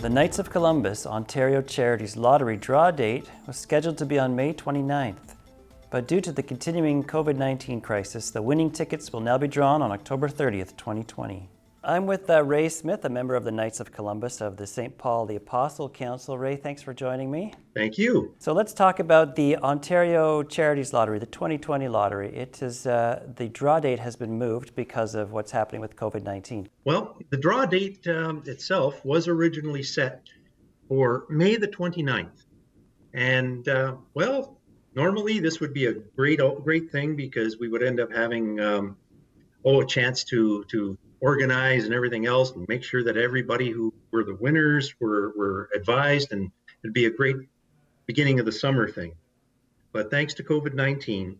The Knights of Columbus Ontario Charities Lottery Draw date was scheduled to be on May 29th, but due to the continuing COVID-19 crisis, the winning tickets will now be drawn on October 30th, 2020. I'm with Ray Smith, a member of the Knights of Columbus of the St. Paul the Apostle Council. Ray, thanks for joining me. Thank you. So let's talk about the Ontario Charities Lottery, the 2020 lottery. It is the draw date has been moved because of what's happening with COVID-19. Well, the draw date itself was originally set for May the 29th. And, normally this would be a great thing because we would end up having a chance to organize and everything else and make sure that everybody who were the winners were advised, and it'd be a great beginning of the summer thing. But thanks to COVID-19,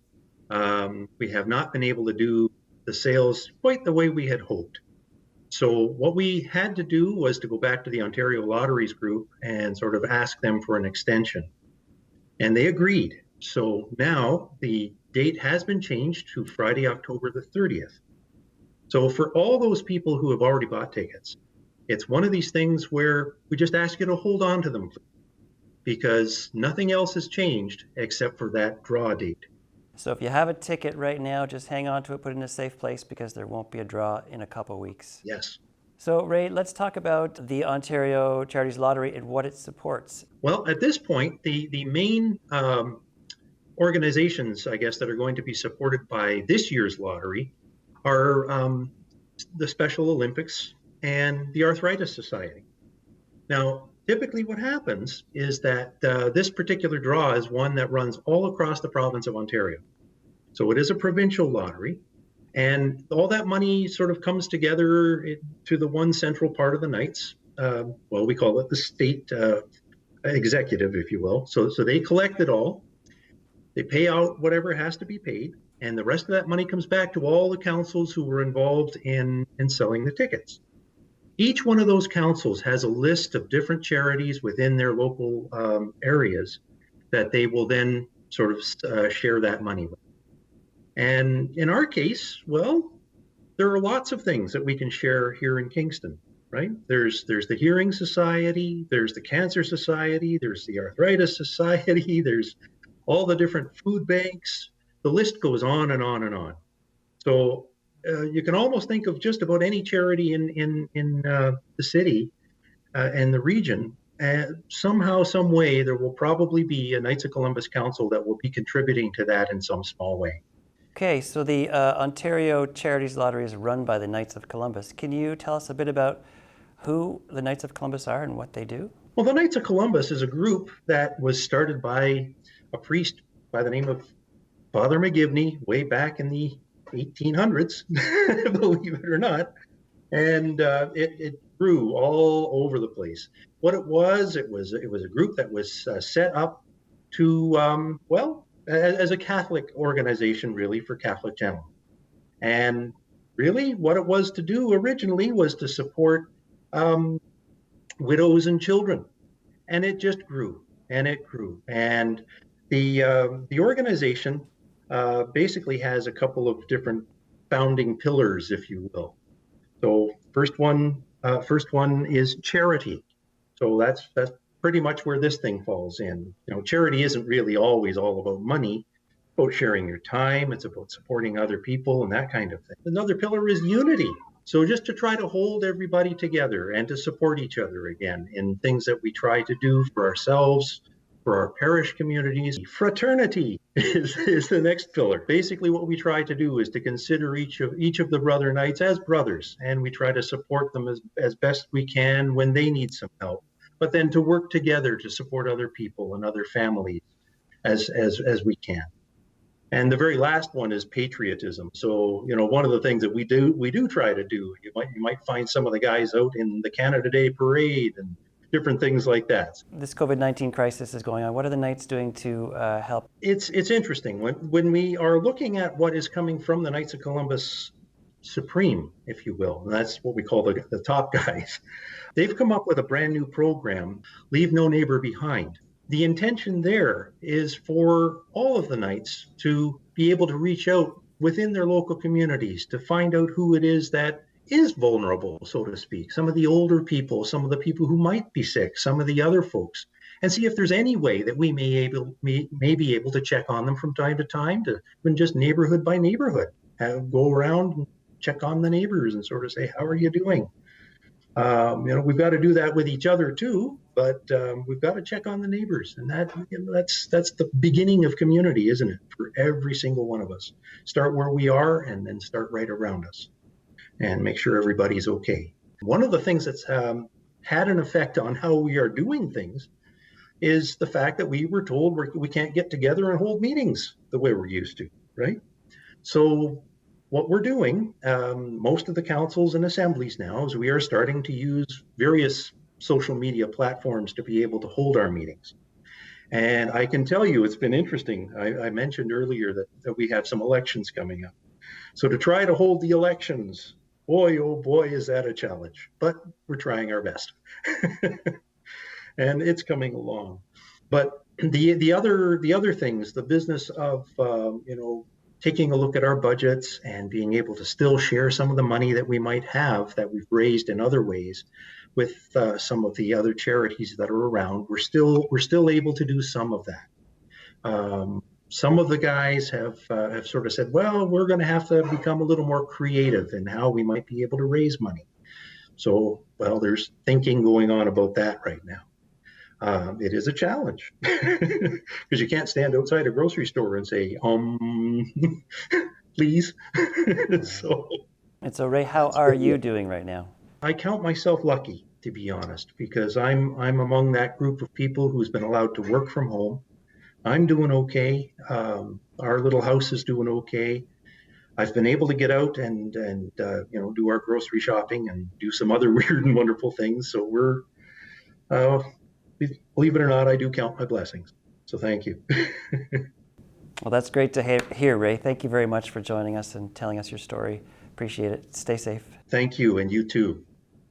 we have not been able to do the sales quite the way we had hoped. So what we had to do was to go back to the Ontario Lotteries Group and sort of ask them for an extension. And they agreed. So now the date has been changed to Friday, October the 30th. So for all those people who have already bought tickets, it's one of these things where we just ask you to hold on to them because nothing else has changed except for that draw date. So if you have a ticket right now, just hang on to it, put it in a safe place because there won't be a draw in a couple weeks. Yes. So Ray, let's talk about the Ontario Charities Lottery and what it supports. Well, at this point, the main organizations, I guess, that are going to be supported by this year's lottery are the Special Olympics and the Arthritis Society. Now, typically what happens is that this particular draw is one that runs all across the province of Ontario. So it is a provincial lottery, and all that money sort of comes together to the one central part of the Knights. We call it the state executive, if you will. So they collect it all. They pay out whatever has to be paid, and the rest of that money comes back to all the councils who were involved in selling the tickets. Each one of those councils has a list of different charities within their local areas that they will then sort of share that money with. And in our case, well, there are lots of things that we can share here in Kingston, right? There's the Hearing Society, there's the Cancer Society, there's the Arthritis Society, there's all the different food banks. The list goes on and on and on. So you can almost think of just about any charity in the city and the region. Somehow, some way, there will probably be a Knights of Columbus Council that will be contributing to that in some small way. Okay, so the Ontario Charities Lottery is run by the Knights of Columbus. Can you tell us a bit about who the Knights of Columbus are and what they do? Well, the Knights of Columbus is a group that was started by a priest by the name of Father McGivney way back in the 1800s, believe it or not. And it grew all over the place. What it was a group that was set up to, as a Catholic organization, really, for Catholic gentlemen. And really what it was to do originally was to support widows and children. And it just grew and it grew. And the organization basically has a couple of different founding pillars, if you will. So first one is charity. So that's pretty much where this thing falls in. You know, charity isn't really always all about money. It's about sharing your time. It's about supporting other people and that kind of thing. Another pillar is unity. So just to try to hold everybody together and to support each other again in things that we try to do for ourselves, for our parish communities. Fraternity is the next pillar. Basically, what we try to do is to consider each of the brother knights as brothers, and we try to support them as best we can when they need some help. But then to work together to support other people and other families as we can. And the very last one is patriotism. So, you know, one of the things that we do try to do, you might find some of the guys out in the Canada Day parade and different things like that. This COVID-19 crisis is going on. What are the Knights doing to help? It's interesting. When we are looking at what is coming from the Knights of Columbus Supreme, if you will, and that's what we call the top guys, they've come up with a brand new program, Leave No Neighbor Behind. The intention there is for all of the Knights to be able to reach out within their local communities to find out who it is that is vulnerable, so to speak, some of the older people, some of the people who might be sick, some of the other folks, and see if there's any way that we may be able to check on them from time to time, to even just neighborhood by neighborhood, go around and check on the neighbors and sort of say, how are you doing? We've got to do that with each other too, but we've got to check on the neighbors, and that's the beginning of community, isn't it? For every single one of us, start where we are, and then start right around us, and make sure everybody's okay. One of the things that's had an effect on how we are doing things is the fact that we were told we can't get together and hold meetings the way we're used to, right? So what we're doing, most of the councils and assemblies now, is we are starting to use various social media platforms to be able to hold our meetings. And I can tell you, it's been interesting. I mentioned earlier that we have some elections coming up. So to try to hold the elections, boy, oh boy, is that a challenge. But we're trying our best. And it's coming along. But the other things, the business of taking a look at our budgets and being able to still share some of the money that we might have that we've raised in other ways with some of the other charities that are around, we're still able to do some of that. Some of the guys have sort of said, well, we're going to have to become a little more creative in how we might be able to raise money. So, well, there's thinking going on about that right now. It is a challenge because you can't stand outside a grocery store and say, please. So Ray, how are you doing right now? I count myself lucky, to be honest, because I'm among that group of people who's been allowed to work from home. I'm doing okay. Our little house is doing okay. I've been able to get out and do our grocery shopping and do some other weird and wonderful things. So we're believe it or not, I do count my blessings. So thank you. Well, that's great to hear, Ray. Thank you very much for joining us and telling us your story. Appreciate it. Stay safe. Thank you, and you too.